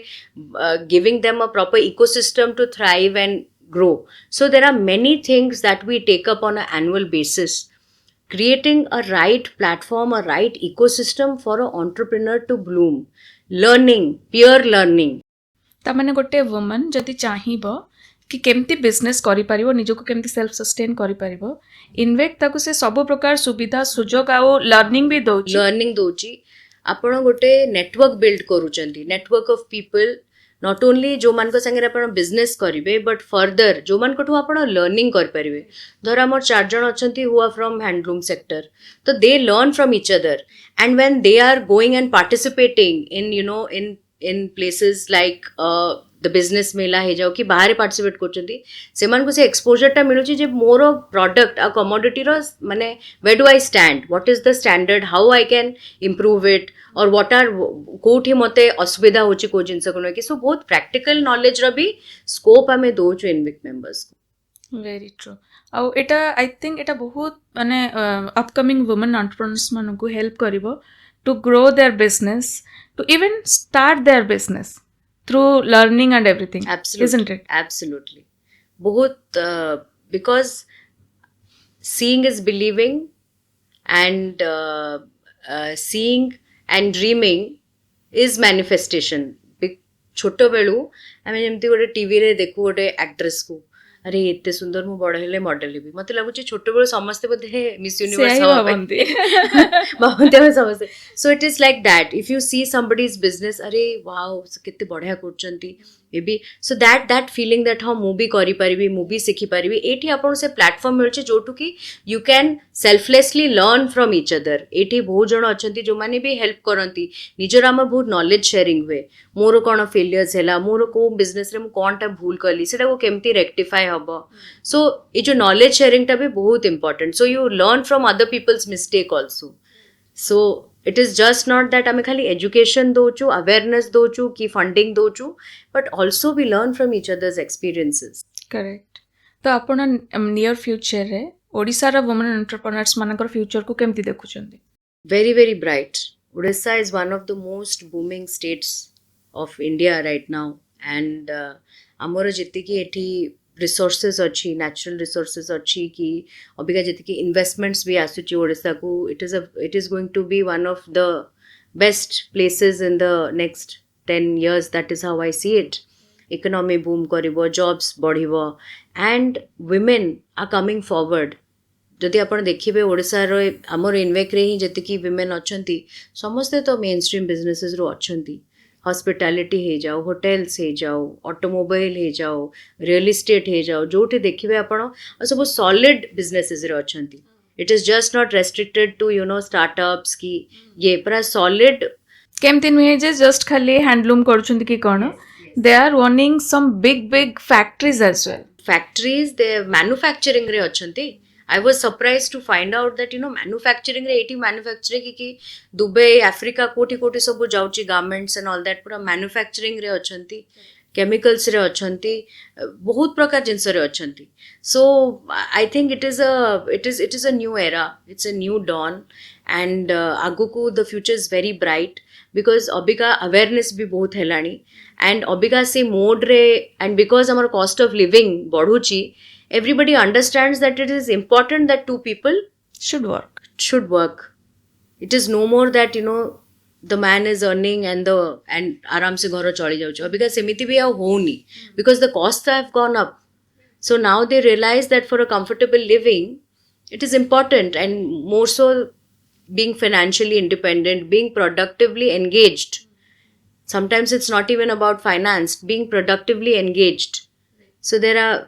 giving them a proper ecosystem to thrive and grow. So there are many things that we take up on an annual basis, creating a right platform, a right ecosystem for an entrepreneur to bloom. Learning, peer learning. ताମାନେ गोटे woman जदि चाहिबो कि केमती business करि परिबो, निजको केमती self sustain करि परिबो, इन्वेक ताकु से सब प्रकार सुविधा सुजोग आ लर्निंग भी दोची. लर्निंग दोची. आपण गोटे नेटवर्क बिल्ड करूचंती, network of people, not only जो मान को संगे आपण बिजनेस करिवे बट फर्दर जो मान कोठु आपण लर्निंग कर परिवे. धर हमर 4 जण अछंती हुआ फ्रॉम हैंडलूम सेक्टर, तो they learn from each other and when they are going and participating in in places like the business mela हे जाओ कि बाहर पार्टिसिपेट करचंती सेमान को से एक्सपोजर टा मिलुची जे मोर प्रोडक्ट आ कमोडिटी रो माने where do I stand, what is the standard, how I can improve it, or what are कोठी मते असुविधा होची को जिंस को कि. सो बहुत प्रैक्टिकल नॉलेज रो भी स्कोप हमें दोचो इनविक मेंबर्स को. Very true. आ एटा आई थिंक एटा बहुत माने अपकमिंग वुमेन एंटरप्रेन्योर्स मानन को help करिवो to grow their business, to even start their business through learning and everything. Absolutely. Isn't it? Absolutely. बहुत because seeing is believing and seeing and dreaming is manifestation. छोट बेलू आम जमी गोटे TV रे देखू गोटे एक्ट्रेस को अरे एते सुंदर मु बड़ हेले मॉडल हेबी मते लागुची छोट बेलू समस्ते बोधे मिस यूनिवर्स भावंती. समस्ते. So it is like that if you see somebody's business अरे वाओ केते बढ़िया करचंती maybe. So that feeling that हाँ मु भी करि परिबी, मु भी सिखि परिबी. एठी आपण से प्लेटफॉर्म मिलचे जोटू कि you can selflessly learn from each other. एठी बहुत जण अछंती जो माने भी हेल्प करंती, निजर हमर बहुत नॉलेज शेयरिंग हुए. मोर कोन फेलियर्स हैला, मोर को बिजनेस रे मु कोनटा भूल करली सेटा को केमती रेक्टिफाई हबो. सो ए जो नॉलेज शेयरिंग टा भी बहुत important. So you learn from other people's mistake also. So it is just not that आम खाली एजुकेशन दोचु, अवेयरनेस दोचु कि फंडिंग दोचु, but also we learn from each others' experiences. Correct. तो आपण नियर फ्यूचर रे ओडिसा रा वुमेन एंटरप्रेन्योर्स मानकर फ्यूचर को केमती देखुचंदी? Very, very bright. Odisha is one of the most booming states of India right now. And amora jetiki ethi resources अच्छी, natural resources अच्छी कि अबिका जेतिकी investments भी आसुची ओडिशा को, it is going to be one of the best places in the next 10 years, that is how I see it. Economy boom karibo, jobs बढ़िबो, and women are coming forward. ଯଦି ଆପଣ ଦେଖିବେ ଓଡ଼ିଶାର ଆମର ଇନଭେକ୍ରେ ହିଁ ଯେତିକି women ଅଛନ୍ତି ସମସ୍ତେ ତ ମେନ୍ ଷ୍ଟ୍ରିମ୍ ବିଜନେସେସ୍ରୁ ଅଛନ୍ତି. ହସ୍ପିଟାଲିଟି ହେଇଯାଉ, ହୋଟେଲ୍ସ ହେଇଯାଉ, ଅଟୋମୋବାଇଲ୍ ହେଇଯାଉ, ରିଅଲ୍ ଇଷ୍ଟେଟ୍ ହେଇଯାଉ, ଯେଉଁଠି ଦେଖିବେ ଆପଣ ସବୁ ସଲିଡ୍ ବିଜନେସେସ୍ରେ ଅଛନ୍ତି. It is just not restricted to startups କି ଇଏ ପୁରା ସଲିଡ୍. କେମିତି ନୁହେଁ ଯେ ଜଷ୍ଟ ଖାଲି ହ୍ୟାଣ୍ଡଲୁମ୍ କରୁଛନ୍ତି କି କ'ଣ, they are owning some big big factories as well. Factories they ମ୍ୟାନୁଫ୍ୟାକ୍ଚରିଂରେ ଅଛନ୍ତି. I was surprised to find out that manufacturing रे 80 manufacturing की दुबई अफ्रीका कोटी कोटी सब जाउची गारमेंट्स एंड ऑल दैट पूरा मैन्युफैक्चरिंग रे अछंती, केमिकल्स रे अछंती, बहुत प्रकार जिनस रे अछंती. So I think it is a new era, it's a new dawn, and आगु को the future is very bright because अबिका अवेयरनेस भी बहुत हेलानी, एंड अबिका से मोड रे एंड बिकॉज हमर कॉस्ट ऑफ लिविंग बढ़ुची, everybody understands that it is important that two people should work. It is no more that the man is earning and आराम से घर चली जाउछ, because सेमिति भी आ होनी, because the costs have gone up. So now they realize that for a comfortable living it is important, and more so being financially independent, being productively engaged. Sometimes it's not even about finance, being productively engaged. So there are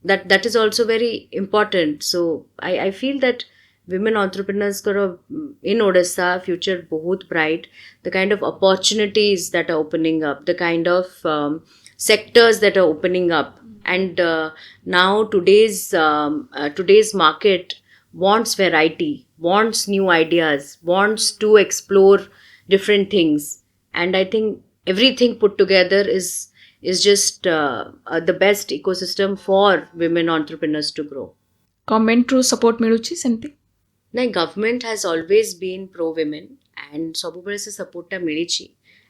that is also very important. So I feel that women entrepreneurs in Odisha future बहुत bright. The kind of opportunities that are opening up, the kind of sectors that are opening up, and now today's market wants variety, wants new ideas, wants to explore different things, and I think everything put together is just the best ecosystem for women entrepreneurs to grow. Government रू support मिलुची सेमती? ନାଇଁ, government has always been pro women, and ସବୁବେଳେ ସେ ସପୋର୍ଟଟା ମିଳିଛି,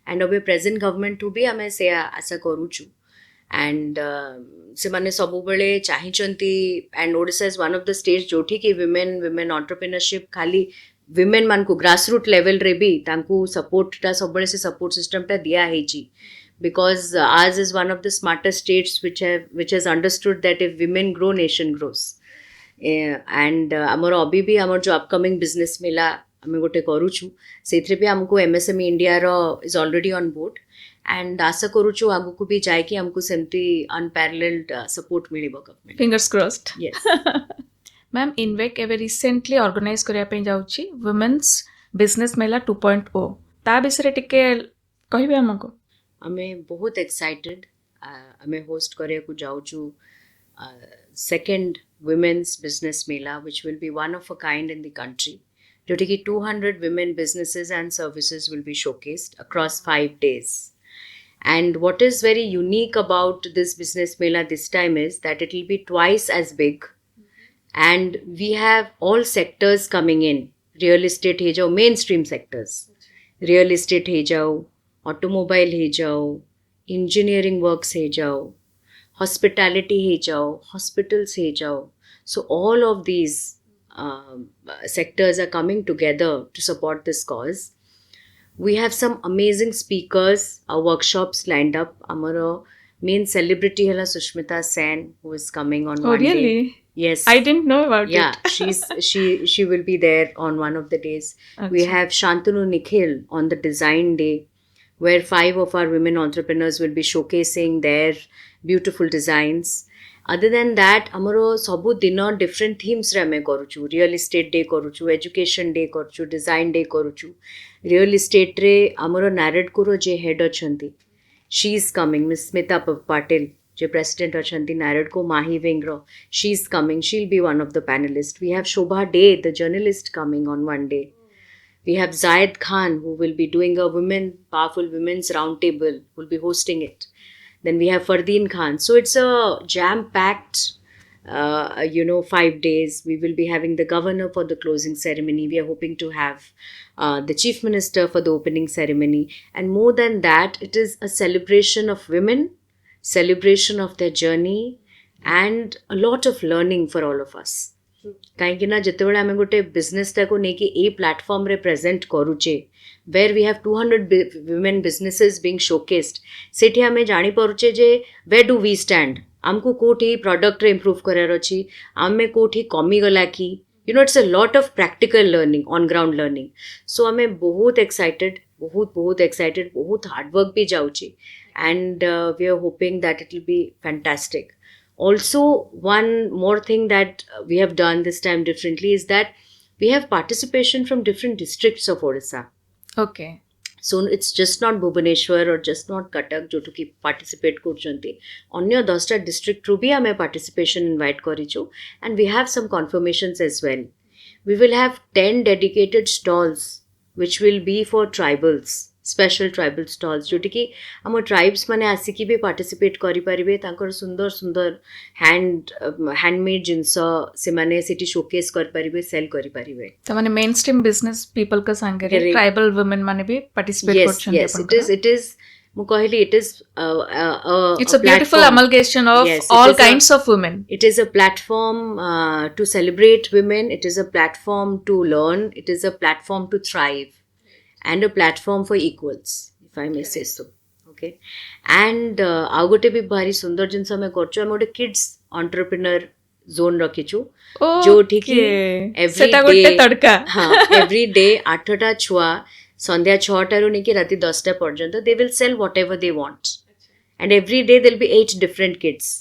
and ଏବେ present ଗଭର୍ଣ୍ଣମେଣ୍ଟଠୁ ବି ଆମେ ସେ ଆଶା କରୁଛୁ, and ସେମାନେ ସବୁବେଳେ ଚାହିଁଛନ୍ତି, and Odisha is one of the states ଯେଉଁଠିକି women entrepreneurship ଖାଲି women ମାନଙ୍କୁ ଗ୍ରାସରୁଟ୍ ଲେଭେଲରେ ବି ତାଙ୍କୁ ସପୋର୍ଟଟା ସବୁବେଳେ ସେ ସପୋର୍ଟ ସିଷ୍ଟମଟା ଦିଆହେଇଛି, because ours is one of the smartest states which has understood that if women grow, nation grows. And amar abhi bhi amar jo upcoming business mela ame gote karuchu, seithre bhi amku MSME India ro is already on board, and asa karuchu agu ku bhi jai ki amku semti unparalleled support milibo government. Fingers crossed. Yes. Ma'am Invec एवं recently organise करने जाऊँगी women's business मेला 2.0 ता विषय टिके कहबे हमको? आमे बहुत एक्साइटेड, आमे होस्ट करे को जाउछु सेकंड वुमेन्स बिजनेस मेला which will be one of a kind in the country, जोटी की 200 women businesses and services will be showcased across 5 days. And what is very unique about this business mela this time is that it will be twice as big, and we have all sectors coming in. Real estate है जाओ, mainstream sectors, real estate है जाओ, automobile है जाओ, engineering works है जाओ, hospitality है जाओ, हॉस्पिटल्स है जाओ. So all of these sectors are coming together to support this cause. We have some amazing speakers, our workshops lined up. Our main celebrity है Sushmita Sen, who is coming on one really? day. Yes. I didn't know about yeah, it. she will be there on one of the days. We have Shantanu Nikhil on the design day, where 5 of our women entrepreneurs will be showcasing their beautiful designs. Other than that, amaro sabu dina different themes re ame karuchu. Real estate day karuchu, education day karuchu, design day karuchu. Real estate re amaro NAREDCO ro je head achanti, she is coming, Miss Smita Patil, je president achanti NAREDCO Mahi wing ro, she is coming, she'll be one of the panelists. We have Shobha Day, the journalist, coming on one day. We have Zayed Khan, who will be doing a powerful women's roundtable, who will be hosting it. Then we have Fardeen Khan. So it's a jam-packed, 5 days. We will be having the governor for the closing ceremony. We are hoping to have the chief minister for the opening ceremony. And more than that, it is a celebration of women, celebration of their journey, and a lot of learning for all of us. କାହିଁକି ନା ଯେତେବେଳେ ଆମେ ଗୋଟେ ବିଜନେସଟାକୁ ନେଇକି ଏଇ ପ୍ଲାଟଫର୍ମରେ present କରୁଛେ where we have 200 women businesses being showcased ସେଠି ଆମେ ଜାଣିପାରୁଛେ ଯେ where do we stand ଆମକୁ କୋଉଠି ପ୍ରଡକ୍ଟରେ ଇମ୍ପ୍ରୁଭ୍ କରିବାର ଅଛି ଆମେ କୋଉଠି କମିଗଲା କି it's a lot of practical learning on ground learning so ଆମେ ବହୁତ excited ବହୁତ excited ବହୁତ hard work ବି ଯାଉଛି and we are hoping that it will be fantastic. Also, one more thing that we have done this time differently is that we have participation from different districts of Odisha. Okay So it's just not Bhubaneswar or just not Cuttack जो कि participate କରୁଛନ୍ତି ଅନ୍ୟ 10ଟା district ରୁ ବି ଆମେ participation invite କରିଛୁ and we have some confirmations as well. We will have 10 dedicated stalls which will be for tribals. Special tribal stalls जोटी कि आम ट्राइब्स मैंने आसिकी भी पार्टिसिपेट करें तांकर सुंदर सुंदर हैंडमेड जिनस से माने सिटी शोकेस कर सेल करें तो माने मेन स्ट्रीम बिजनेस पीपल का संगे ट्राइबल वुमेन माने भी पार्टिसिपेट करछन yes it is मु कहली it is it's a beautiful amalgamation of all kinds of women. It is a platform to celebrate women, it is a platform to learn, it is a platform to thrive and a platform for equals if I may say so. Okay, and आउ गोटे भी भारी सुंदर जिनस आम कर गोटे kids entrepreneur zone रखीचु जो ठीक एवरी डे 8टा छुआ संध्या 6टा रू नहीं राति 10टा पर्यंत they will sell whatever they want and every day there will be 8 different kids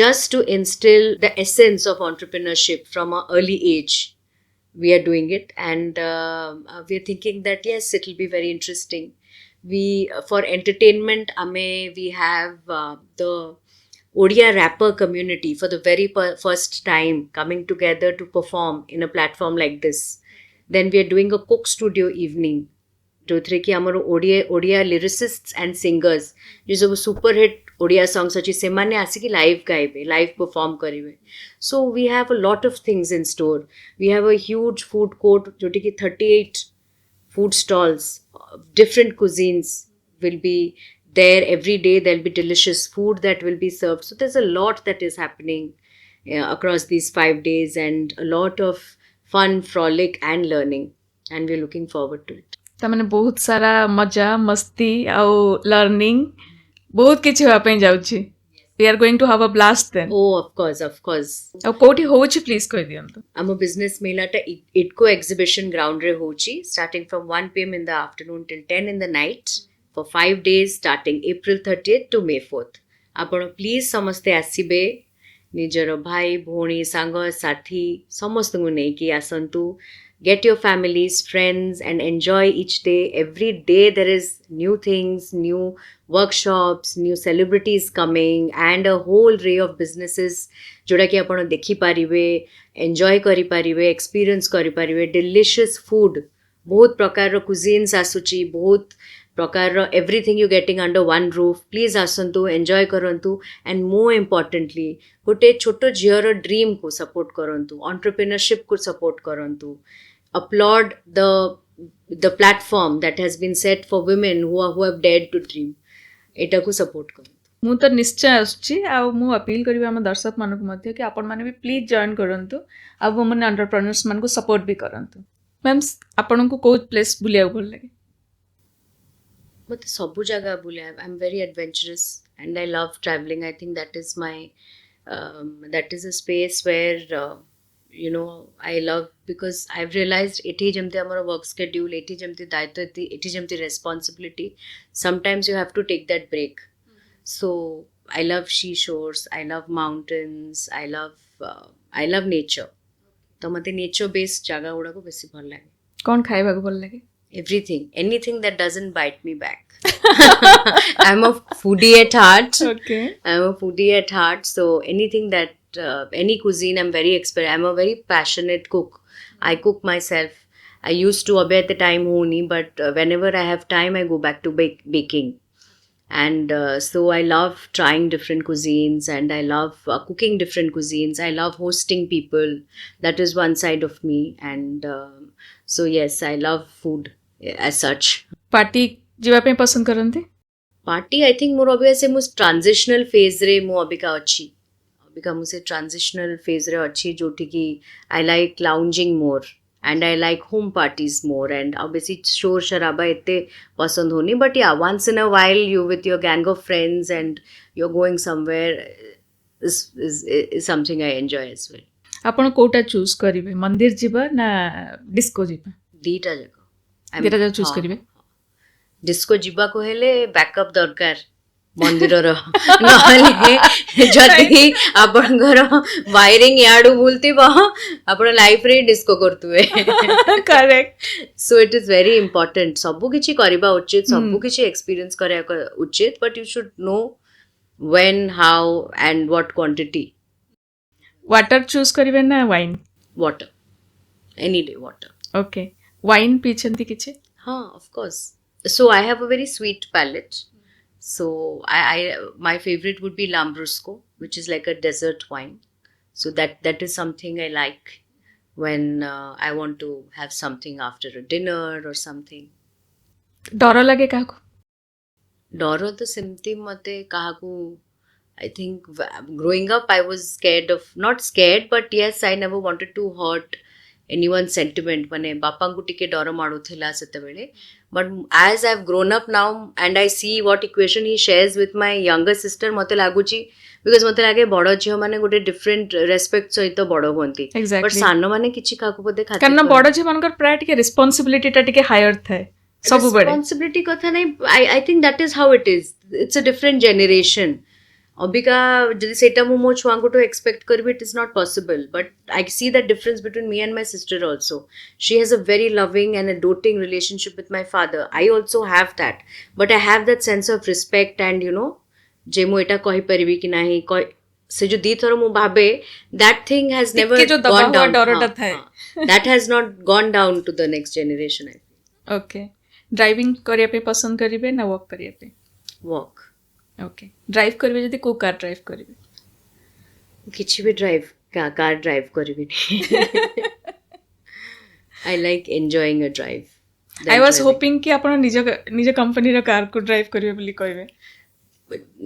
just to instill the essence of entrepreneurship from an early age. We are doing it and we are thinking that yes it will be very interesting. We for entertainment we have the Odia rapper community for the very first time coming together to perform in a platform like this. Then we are doing a cook studio evening जो थे कि आमर Odia लिरिसिस्ट्स and singers जो सब super hit Odia songs अच्छी से माने आसिकी लाइव गाइबे लाइव परफॉर्म करेंगे. So we have a lot of things in store. We have a huge food court जोटी कि 38 food stalls different cuisines will be there every day. There'll be delicious food that will be served. So there's a lot that is happening across these 5 days and a lot of fun, frolic and learning and we're looking forward to it. तामाने बहुत सारा मजा मस्ती आउ learning बहुत किछि होआ पे जाउछि. We are going to have a blast then. Oh, of course. आ कोठी होउछि प्लीज कहि दियंतु. आम बिजनेस मेलाटा इटको एग्जिबिशन ग्राउंड रे होउछि starting from 1 PM in the afternoon till 10 in the night for 5 days starting April 30th to May 4th. आपण please समस्ते आसीबे निजर भाई भोणी सांग साथी समस्त को नै कि आसंतु. Get your families, friends and enjoy each day. Every day there is new things, new workshops, new celebrities coming and a whole array of businesses जोड़ा कि आपण देखि पारिबे, enjoy करि पारिबे, experience करि पारिबे. Delicious food, बहुत प्रकार रो cuisines आसुची, बहुत प्रकार रो everything you getting under one roof. Please आसंतु, enjoy करंतु and more importantly गोटे छोटो झियर ड्रीम को सपोर्ट करंतु, entrepreneurship को सपोर्ट करंतु. Applaud the platform that has been set for women who have dared to dream. एटा को सपोर्ट करो. मु तो निश्चय आसुची आ मु अपील करबी हम दर्शक मानक मध्ये कि आपण माने भी प्लीज जॉइन करंतु आ वुमेन एंटरप्रेन्योर्स मान को सपोर्ट भी करंतु. मैम आपण को को प्लेस बुलिया भल लागे? मते सब जगह बुलिया. I am very adventurous and I love traveling. I think that is my that is a space where I love because I've realized eti jemte amara work schedule, eti jemte daitwa, eti jemte responsibility. Sometimes you have to take that break. So I love seashores, I love mountains, I love nature. तो मते nature based जगह गुड़ा को बेसी भल लागे. कौन खाइबा को भल लागे? Anything that doesn't bite me back. I'm a foodie at heart. Okay. I'm a foodie at heart. So anything that any cuisine I'm very expert. I'm a very passionate cook. I cook myself. I used to abhi at the time honi, but whenever I have time I go back to baking. And so I love trying different cuisines and I love cooking different cuisines. I love hosting people. That is one side of me. And so yes, I love food as such. Party जीवा पे पसंद करंती? Party I think more अभी ऐसे मुझ transitional phase रे मु अभी का अच्छी ଅବିକା ମୁଁ ସେ ଟ୍ରାନ୍ଜିସନାଲ ଫେଜ୍ରେ ଅଛି ଯୋଉଠିକି I like lounging more and I like home parties more and obviously shore sharaba ette pasand honi but yeah once in a while you with your gang of friends and you're going somewhere is something I enjoy as well. ଆପଣ କୋଉଟା choose କରିବେ ମନ୍ଦିର ଯିବା ନା disco ଯିବା ଦିଟା ଯାକ ଦିଟା ଯାକ ଚୁଜ୍ କରିବେ ଡିସ୍କୋ ଯିବାକୁ ହେଲେ ବ୍ୟାକଅପ୍ ଦରକାର ମନ୍ଦିରର ନହେଲେ ଯଦି ଆପଣଙ୍କର ୱାଇରିଂ ଇଆଡୁ ବୁଲୁଥିବ ଆପଣ ଲାଇଫରେ ଡିସ୍କୋ କରୁଥିବେ correct so it is very important ସବୁ କିଛି କରିବା ଉଚିତ ସବୁ କିଛି ଏକ୍ସପିରିଏନ୍ସ କରିବା ଉଚିତ but you should know when how and what quantity. Water choose କରିବେ ନା wine Water, any day water. Okay wine ପିଇଛନ୍ତି କିଛି Of course. So I have a very sweet palate. So I my favorite would be Lambrusco, which is like a dessert wine. So that is something I like when I want to have something after a dinner or something. ଡର ଲାଗେ କାହାକୁ ଡର ତ ସେମିତି ମତେ କାହାକୁ I think growing up I was scared of not scared but yes I never wanted to hurt anyone's sentiment ମାନେ ବାପାଙ୍କୁ ଟିକେ ଡର ମାଡୁଥିଲା ସେତେବେଳେ but as I've grown up now and I see what equation he shares with my younger sister ମତେ ଲାଗୁଛି because ମତେ ଲାଗେ ବଡ଼ ଝିଅ ମାନେ ଗୋଟେ different respect ସହିତ ବଡ଼ ହୁଅନ୍ତି but ଏକ୍ଜାକ୍ଟଲି ସାନ ମାନେ କିଛି କାହାକୁ ବୋଧେ କାରଣ ବଡ଼ ଝିଅ ମାନଙ୍କର ପ୍ରାୟ ଟିକେ ରେସ୍ପନ୍ସିବିଲିଟିଟା ଟିକେ ହାୟର ଥାଏ ସବୁବେଳେ ରେସ୍ପନ୍ସିବିଲିଟି କଥା ନାହିଁ I think that is how it is it's a different generation ଅବିକା ଯଦି ସେଇଟା ମୁଁ ମୋ ଛୁଆଙ୍କଠୁ ଏକ୍ସପେକ୍ଟ କରିବି it is not possible but I see that difference between me and my sister also she has a very loving and a doting relationship with my father I also have that but I have that sense of respect and you know ଯେ ମୁଁ ଏଇଟା କହିପାରିବି କି ନାହିଁ ସେ ଯୋଉ ଦିଥର ମୁଁ ଭାବେ that thing has never ଟିକେ ଯୋଉ ଦବା gone ହୁଆ down ଡରଟା ଥାଏ that has not gone down to the next generation I feel. Okay driving କରିବା ପାଇଁ ପସନ୍ଦ କରିବେ ନା ୱାକ୍ କରିବା ପାଇଁ walk ଓକେ ଡ୍ରାଇଭ୍ କରିବେ ଯଦି କୋଉ କାର୍ ଡ୍ରାଇଭ୍ କରିବେ କିଛି ବି ଡ୍ରାଇଭ୍ କାର ଡ୍ରାଇଭ୍ କରିବିନି I like enjoying a drive. I was hoping କି ଆପଣ ନିଜ କମ୍ପାନୀର କାର୍କୁ ଡ୍ରାଇଭ୍ କରିବେ ବୋଲି କହିବେ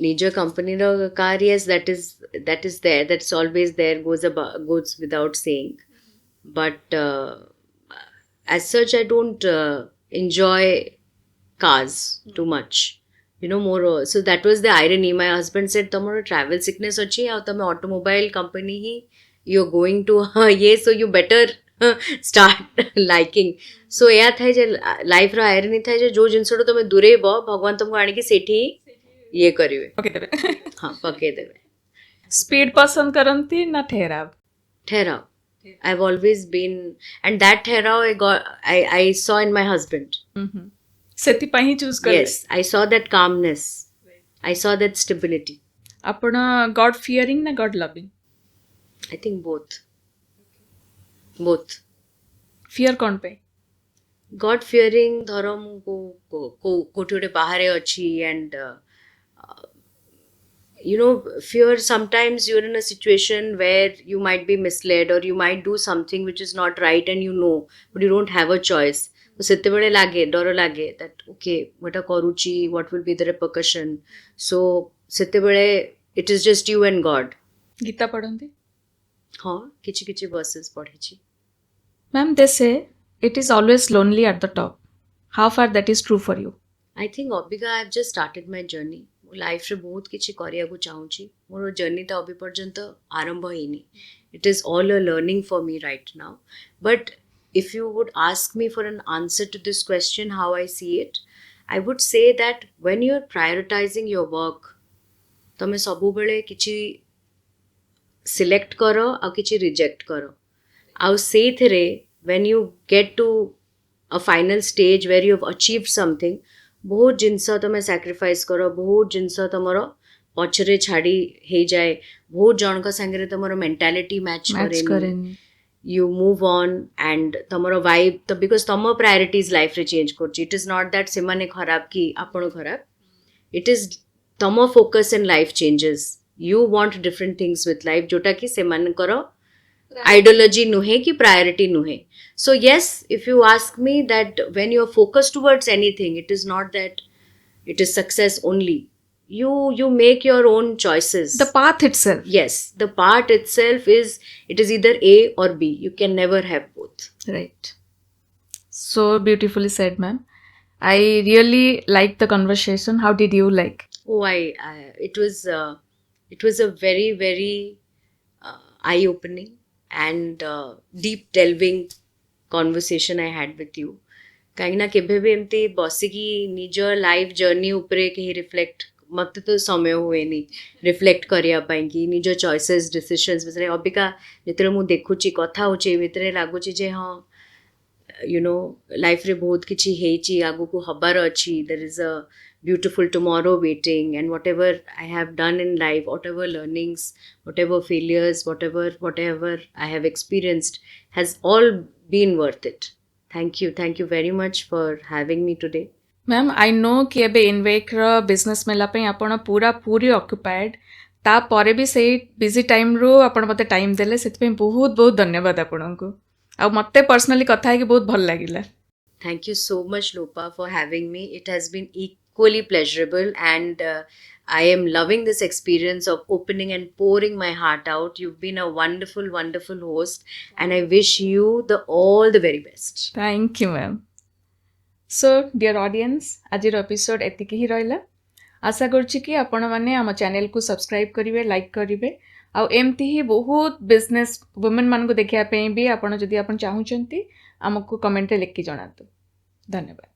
ନିଜ କମ୍ପାନୀର car yes that is there that's always there goes without saying but as such I don't enjoy cars too much you know more so that was the irony my husband said tomorrow travel sickness achi aw tame automobile company hi you're going to yes so you better start liking so eya thai je life ro irony thai je jo jinso to tame durebo bhagwan tumko ani ki sethi ye karibe okay ଦେବେ ha pakai debe speed ପସନ୍ଦ କରନ୍ତି ନା ଠେହରାବ ठहराव I've always been and that ठहराव I saw in my husband ସେଥିପାଇଁ ହିଁ choose କଲେ yes I saw that calmness I saw that stability ଆପଣ ଗଡ୍ ଫିୟରିଂ ନା God loving I think both fear କ'ଣ ପାଇଁ God fearing ଧର ମୁଁ କୋଉଠି ଗୋଟେ ବାହାରେ ଅଛି and you know fear sometimes you're in a situation where you might be misled or you might do something which is not right and you know but you don't have a choice so ସେତେବେଳେ ଲାଗେ ଡର ଲାଗେ that okay ମୁଁ ଏଟା କରୁଛି what will be the repercussion so ସେତେବେଳେ it is just you and God Gita ପଢ଼ନ୍ତି ହଁ କିଛି କିଛି verses ପଢ଼ିଛି ମ୍ୟାମ୍ ଦେ ସେ it is always lonely at the top how far that is true for you I think ଅବିକା I have just started my journey ମୋ ଲାଇଫରେ ବହୁତ କିଛି କରିବାକୁ ଚାହୁଁଛି ମୋର ଜର୍ଣ୍ଣିଟା ଅବି ପର୍ଯ୍ୟନ୍ତ ଆରମ୍ଭ ହେଇନି it is all a learning for me right now but if you would ask me for an answer to this question how I see it I would say that when you are prioritizing your work ତମେ ସବୁବେଳେ କିଛି select କର ଆଉ କିଛି reject କର ଆଉ ସେଇଥିରେ when you get to a final stage where you have achieved something ବହୁତ ଜିନିଷ ତମେ ସାକ୍ରିଫାଇସ୍ କର ବହୁତ ଜିନିଷ ତମର ପଛରେ ଛାଡ଼ି ହେଇଯାଏ ବହୁତ ଜଣଙ୍କ ସାଙ୍ଗରେ ତମର ମେଣ୍ଟାଲିଟି ମ୍ୟାଚ୍ କରେନି you move on and ତମର vibe ତ because ତମ priorities ଲାଇଫରେ ଚେଞ୍ଜ କରୁଛି it is not that ସେମାନେ ଖରାପ କି ଆପଣ ଖରାପ it is ତମ focus in life changes you want different things with life ଯୋଉଟା କି ସେମାନଙ୍କର ideology nuhe ki priority nuhe so yes if you ask me that when you're focused towards anything it is not that it is success only you make your own choices. The path itself. Yes, the part itself is, it is either A or B. You can never have both. Right. So beautifully said, ma'am. I really liked the conversation. How did you like? Oh, it was a very, very eye-opening and deep delving conversation I had with you. କାହିଁକି ନା କେବେ ବି ଏମିତି ବସିକି ନିଜ life journey ଉପରେ କେହି reflect, ମୋତେ ତ ସମୟ ହୁଏନି ରିଫ୍ଲେକ୍ଟ କରିବା ପାଇଁ କି ନିଜ ଚଏସେସ୍ ଡିସିସନ୍ସ ବିଷୟରେ। ଅବିକା ଯେତେବେଳେ ମୁଁ ଦେଖୁଛି, କଥା ହେଉଛି, ଏ ଭିତରେ ଲାଗୁଛି ଯେ ହଁ, ଲାଇଫ୍ରେ ବହୁତ କିଛି ହେଇଛି, ଆଗକୁ ହବାର ଅଛି। There is a beautiful tomorrow waiting, and whatever I have done in life, whatever learnings, whatever failures, whatever I have experienced has all been worth it. Thank you very much for having me today. Ma'am I know कि एबे इनवेक्र business मेला पे आपण पूरी occupied, तापर भी से busy time रू आपण मते टाइम देले, से बहुत बहुत धन्यवाद आपको। आ मते पर्सनली कथा है कि बहुत भल लागिला। Thank you so much, Lopa, for having me. It has been equally pleasurable, and I am loving this experience of opening and pouring my heart out. You've been a wonderful, wonderful host, and I wish you all the very best. Thank you ma'am. So dear audience, आज episode एतिकी ही रहिला। आशा करुच्ची कि आपण मैंने आम channel को सब्सक्राइब करेंगे, लाइक करेंगे, आमती ही बहुत बिजनेस वुमेन मान को देखापी भी आपड़ जदि आप चाहूँगी आमको कमेंट लिखि जनातु। धन्यवाद।